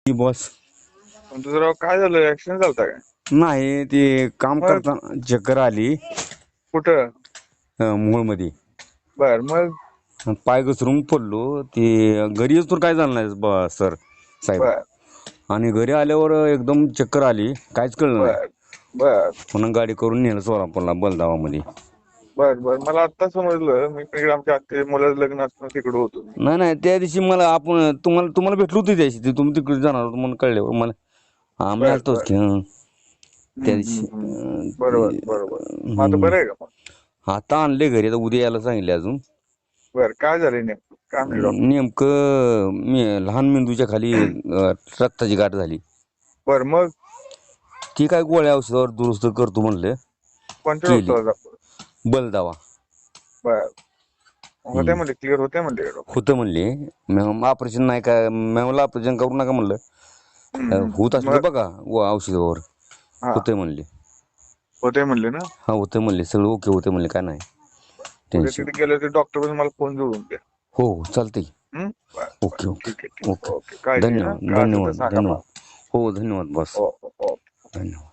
Boss. पण तुझं राव काय झालं? ऍक्सिडेंट झालता काय? नाही ते काम मग करताना चक्कर आली कुठं? मूळमध्ये. बर मग. पाय घसरून पडलो. ते घरी येऊन काय झालं नाही सर साहेब. बर आणि घरी आल्यावर एकदम चक्कर आली, काहीच कळलं नाही. बर बर पुन्हा गाडी करून नेलं सोलापूरला बलदावामध्ये. बर बर मला आत्ता समजलं. मी तिकडे आमच्या आत्ते मुलाचं लग्न असताना तिकडे होतो मी. नाही नाही, त्या दिवशी मला आपण तुम्हाला भेटलो होतो त्या दिवशी. तुम्ही तिकडे जाणार होतो म्हणून कळल्यावर मला आम्ही बर आलतोच बर. की. त्या दिवशी बरोबर बरोबर. मग आता बरं आहे का मग? आता आणले घरी. आता उद्या यायला सांगितले अजून. बर काय झालंय नेमकं? काय म्हणले डॉक्टर? नेमकं लहान मेंदूच्या खाली रक्ताची गाठ झाली. बर मग ती काय गोळ्या औषधावर दुरुस्त करतो म्हणले. कोणत्या केली डॉक्टरला दाखवलं? बलदावा. बर होते म्हणले, क्लिअर होते म्हणले डॉक्टर. होतं म्हणले. मॅम ऑपरेशन नाही काय, मॅमला ऑपरेशन करू नका म्हणलं. होत असलं मग बघा औषधावर. हा होतंय म्हणले. होते म्हणले ना. हा होतं म्हणले, सगळं ओके होतं म्हणले, काय नाही उद्या टेन्शन. तिथे गेलं तर डॉक्टर मला फोन जोडून द्या. हो हो चालतंय. बर बर ओके ठीक ओके आहे ठीक ओके. आहे. ओके काळजी घे. धन्यवाद काय असेल तर धन्यवाद सांगा मला. धन्यवाद. हो धन्यवाद बॉस. हो हो हो. धन्यवाद.